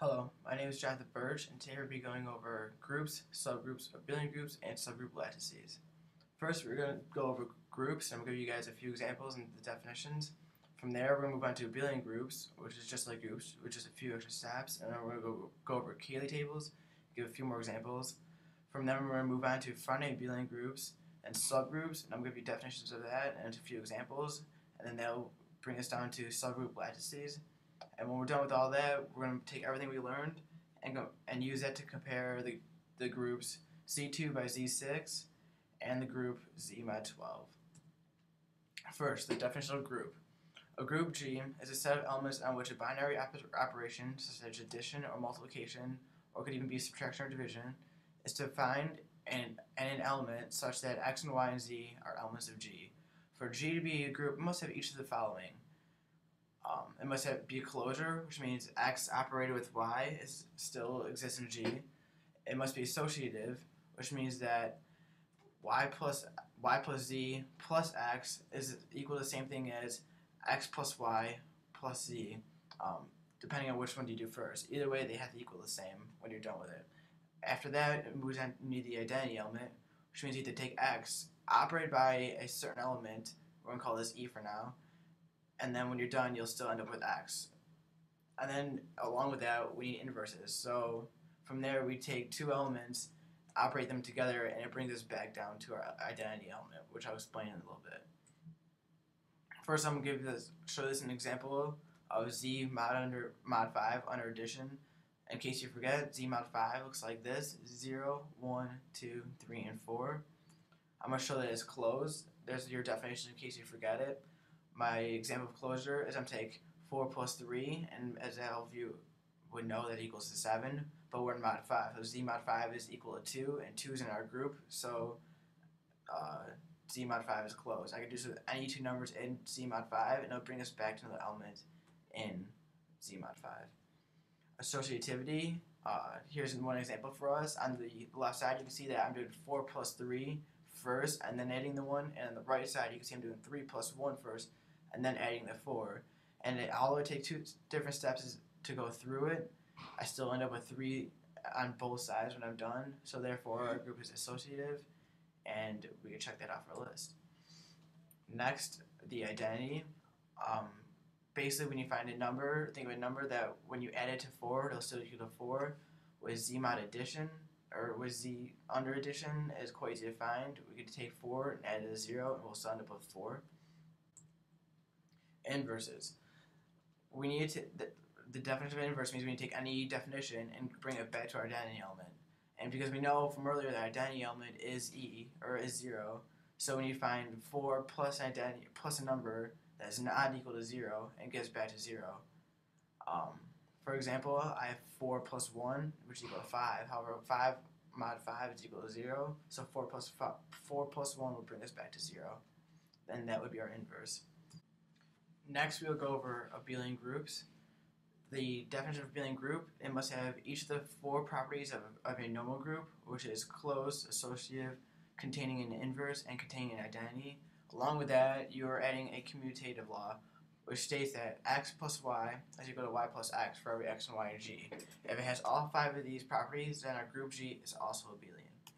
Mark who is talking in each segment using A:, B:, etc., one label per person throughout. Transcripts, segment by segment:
A: Hello, my name is Jonathan Burch, and today we'll be going over groups, subgroups, abelian groups, and subgroup lattices. First, we're going to go over groups, and I'm going to give you guys a few examples and the definitions. From there, we're going to move on to abelian groups, which is just like groups, with just a few extra steps, and then we're going to go over Cayley tables, give a few more examples. From there, we're going to move on to finite abelian groups and subgroups, and I'm going to give you definitions of that and a few examples, and then that'll bring us down to subgroup lattices. And when we're done with all that, we're going to take everything we learned and use that to compare the groups Z2 by Z6 and the group Z mod 12. First, the definition of group. A group G is a set of elements on which a binary operation, such as addition or multiplication, or could even be subtraction or division, is defined in an element such that X and Y and Z are elements of G. For G to be a group, it must have each of the following. It must be a closure, which means X operated with Y still exists in G. It must be associative, which means that Y plus Z plus X is equal to the same thing as X plus Y plus Z, depending on which one you do first. Either way, they have to equal the same when you're done with it. After that, it moves on to the identity element, which means you have to take X, operate by a certain element, we're going to call this E for now, and then when you're done, you'll still end up with X. And then along with that, we need inverses. So from there, we take two elements, operate them together, and it brings us back down to our identity element, which I'll explain in a little bit. First, I'm going to show this an example of Z mod 5 under addition. In case you forget, Z mod 5 looks like this: 0, 1, 2, 3, and 4. I'm going to show that it's closed. There's your definition in case you forget it. My example of closure is I'm take 4 plus 3, and as all of you would know, that equals to 7, but we're in mod 5. So Z mod 5 is equal to 2, and 2 is in our group, so Z mod 5 is closed. I can do this with any two numbers in Z mod 5, and it'll bring us back to another element in Z mod 5. Associativity, here's one example for us. On the left side, you can see that I'm doing 4 plus 3 first, and then adding the 1, and on the right side, you can see I'm doing 3 plus 1 first, and then adding the 4. And although it takes two different steps to go through it, I still end up with 3 on both sides when I'm done. So therefore, our group is associative, and we can check that off our list. Next, the identity. Basically, when you find a number, think of a number that when you add it to 4, it'll still equal to 4. With Z mod addition, or with Z under addition, is quite easy to find. We could take 4 and add it to 0, and we'll still end up with 4. Inverses. We need to the definition of inverse means we need to take any definition and bring it back to our identity element. And because we know from earlier that identity element is E, or is 0, so when you find 4 plus identity plus a number that is not equal to 0 and gets back to 0. For example, I have 4 plus 1, which is equal to 5. However, 5 mod 5 is equal to 0, so 4 plus 1 will bring us back to 0. Then that would be our inverse. Next, we'll go over abelian groups. The definition of abelian group, it must have each of the 4 properties of a normal group, which is closed, associative, containing an inverse, and containing an identity. Along with that, you are adding a commutative law, which states that x plus y is equal to y plus x for every x and y in G. If it has all 5 of these properties, then our group G is also abelian.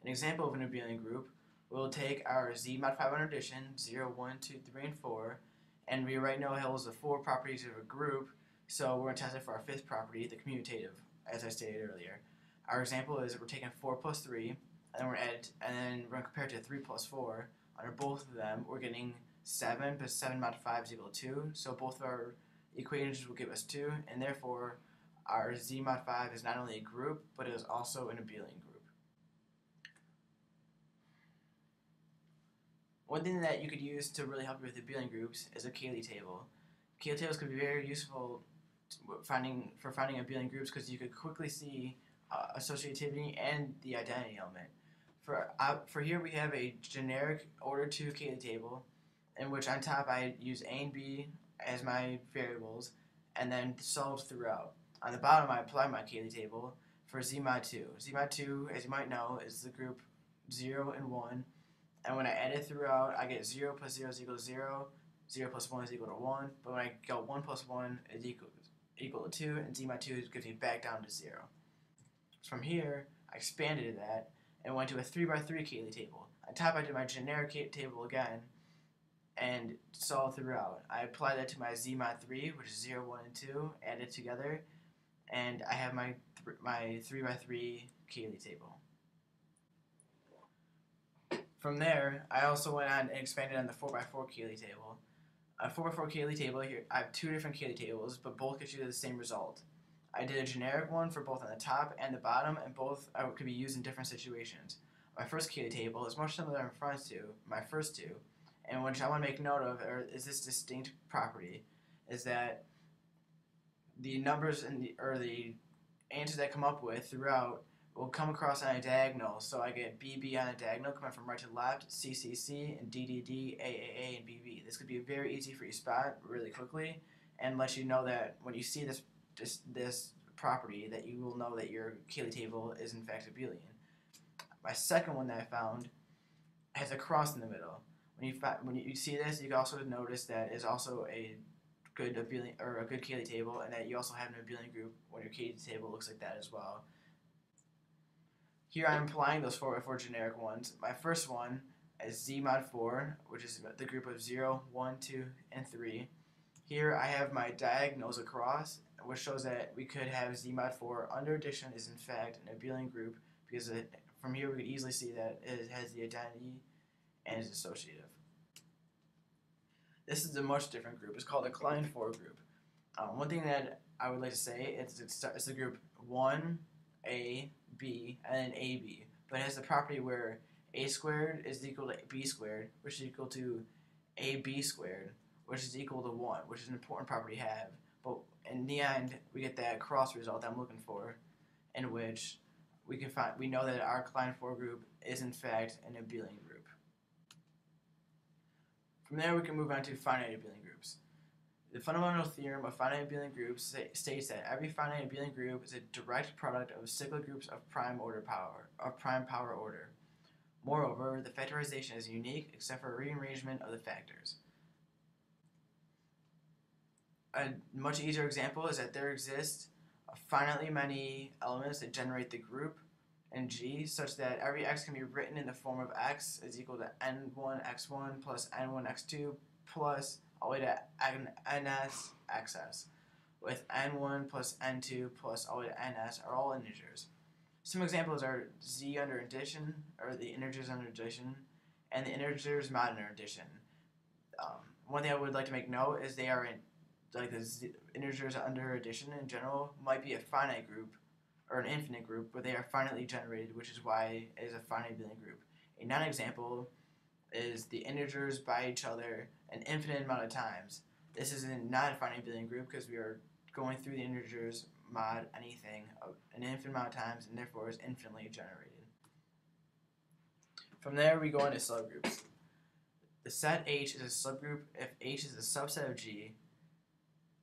A: An example of an abelian group, we'll take our Z mod 5 under addition, 0, 1, 2, 3, and 4, and we right now holds the 4 properties of a group, so we're going to test it for our 5th property, the commutative, as I stated earlier. Our example is we're taking 4 plus 3, and then we're going to compare it to 3 plus 4. Under both of them, we're getting 7, but 7 mod 5 is equal to 2, so both of our equations will give us 2, and therefore our Z mod 5 is not only a group, but it is also an abelian group. One thing that you could use to really help you with abelian groups is a Cayley table. Cayley tables could be very useful for finding abelian groups because you could quickly see associativity and the identity element. For here we have a generic order 2 Cayley table in which on top I use A and B as my variables and then solve throughout. On the bottom I apply my Cayley table for Z mod 2. Z mod 2, as you might know, is the group 0 and 1, and when I add it throughout I get 0 plus 0 is equal to 0, 0 plus 1 is equal to 1, but when I go 1 plus 1 is equal to 2, and z mod 2 gives me back down to 0. From here, I expanded that and went to a 3x3 Cayley table. On top, I did my generic table again and solved throughout. I applied that to my z mod 3, which is 0, 1, and 2, added together, and I have my 3x3 Cayley table. From there, I also went on and expanded on the 4x4 Cayley table. A 4x4 Cayley table here, I have two different Cayley tables, but both get you the same result. I did a generic one for both on the top and the bottom, and both could be used in different situations. My first Cayley table is much similar in front to my first two, and which I want to make note of is this distinct property, is that the numbers or the answers that I come up with throughout will come across on a diagonal. So I get BB on a diagonal coming from right to left, CCC, and DDD, AAA, and BB. This could be very easy for you to spot really quickly and let you know that when you see this property that you will know that your Cayley table is in fact abelian. My second one that I found has a cross in the middle. When you see this, you can also notice that it's also a good abelian or a good Cayley table, and that you also have an abelian group when your Cayley table looks like that as well. Here I'm applying those 4x4 generic ones. My first one is z mod 4, which is the group of 0, 1, 2, and 3. Here I have my diagonals across, which shows that we could have z mod 4 under addition is in fact an abelian group, because from here we could easily see that it has the identity and is associative. This is a much different group. It's called a Klein 4 group. One thing that I would like to say is it's the group 1, A, B, and then AB, but it has the property where A squared is equal to B squared, which is equal to AB squared, which is equal to 1, which is an important property to have. But in the end, we get that cross result that I'm looking for, in which we know that our Klein 4 group is in fact an abelian group. From there, we can move on to finite abelian groups. The fundamental theorem of finite abelian groups states that every finite abelian group is a direct product of cyclic groups of prime power order. Moreover, the factorization is unique except for rearrangement of the factors. A much easier example is that there exist finitely many elements that generate the group in G, such that every x can be written in the form of x is equal to n1x1 plus n1x2 plus all the way to nsxs, with n1 plus n2 plus all the way to ns are all integers. Some examples are z under addition, or the integers under addition, and the integers mod under addition. One thing I would like to make note is they are in, like the integers under addition in general might be a finite group or an infinite group, but they are finitely generated, which is why it is a finite abelian group. A non-example is the integers by each other an infinite amount of times. This is not a finite abelian group because we are going through the integers mod anything an infinite amount of times, and therefore is infinitely generated. From there, we go into subgroups. The set H is a subgroup if H is a subset of G.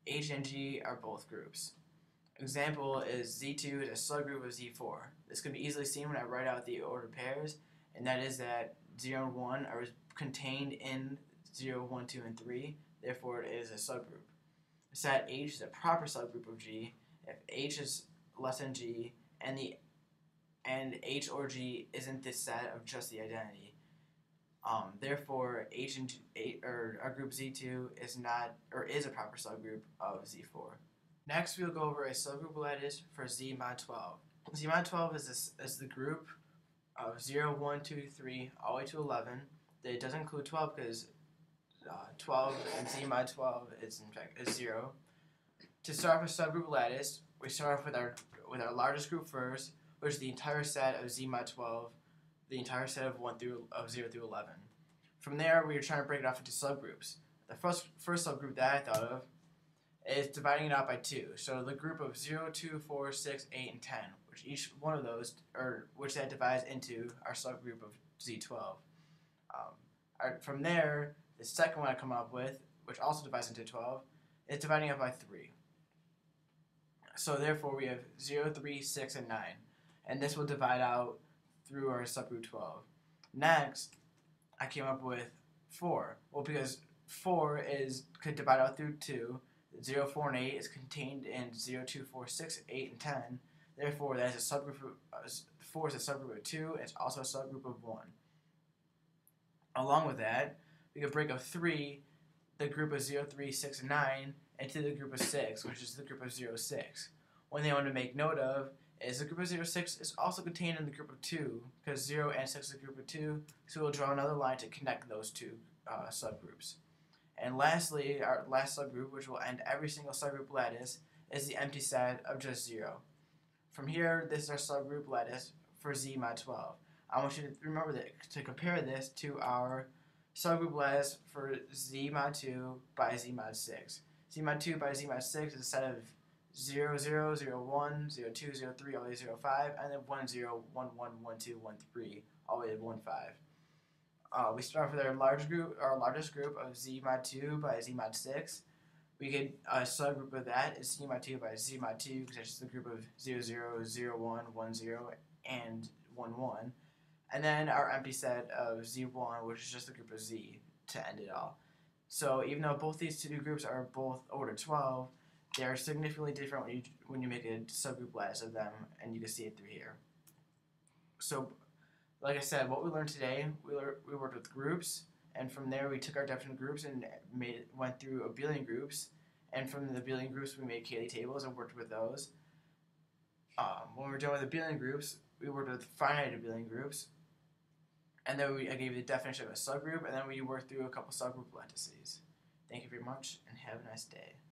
A: H and G are both groups. Example is Z2 is a subgroup of Z4. This can be easily seen when I write out the ordered pairs, and that is that 0 and 1 are contained in 0, 1, 2, and 3, therefore it is a subgroup. The set H is a proper subgroup of G if H is less than G and H or G isn't the set of just the identity. Therefore, our group Z2 is not or is a proper subgroup of Z4. Next, we'll go over a subgroup lattice for Z mod 12. Z mod 12 is the group of 0, 1, 2, 3, all the way to 11. It doesn't include 12 because 12 and Z mod 12 is 0. To start off a subgroup lattice, we start off with our largest group first, which is the entire set of Z mod 12, the entire set of 0 through 11. From there, we are trying to break it off into subgroups. The first subgroup that I thought of is dividing it out by 2. So the group of 0, 2, 4, 6, 8, and 10, which each one of those, which that divides into our subgroup of Z12. From there, the second one I come up with, which also divides into 12, is dividing it by 3. So therefore we have 0, 3, 6, and 9. And this will divide out through our subgroup 12. Next, I came up with 4. Well, because 4 could divide out through 2, 0, 4, and 8 is contained in 0, 2, 4, 6, 8, and 10. Therefore, that is a subgroup of 4 is a subgroup of 2, and it's also a subgroup of 1. Along with that, we can break up 3, the group of 0, 3, 6, and 9, into the group of 6, which is the group of 0, 6. One thing I want to make note of is the group of 0, 6 is also contained in the group of 2, because 0 and 6 is a group of 2, so we'll draw another line to connect those two subgroups. And lastly, our last subgroup, which will end every single subgroup lattice, is the empty set of just 0. From here, this is our subgroup lattice for Z mod 12. I want you to remember to compare this to our subgroup lattice for Z mod 2 by Z mod 6. Z mod 2 by Z mod 6 is a set of 0, 0, 0, 1, 0, 2, 0, 3, all the way to 0, 5, and then 1, 0, 1, 1, 1, 2, 1, 3, all the way to 1, 5. We start with our largest group of Z mod 2 by Z mod 6. We get a subgroup of that is Z mod 2 by Z mod 2, because it's just the group of 0, 0, 0, 1, 1, 0, and 1, 1. And then our empty set of Z1, which is just the group of Z to end it all. So even though both these two groups are both order 12, they are significantly different when you make a subgroup lattice of them, and you can see it through here. So, like I said, what we learned today, we worked with groups, and from there we took our definition of groups and went through Abelian groups, and from the Abelian groups we made Cayley tables and worked with those. When we were done with Abelian groups, we worked with finite Abelian groups, and then I gave you the definition of a subgroup, and then we worked through a couple subgroup lattices. Thank you very much, and have a nice day.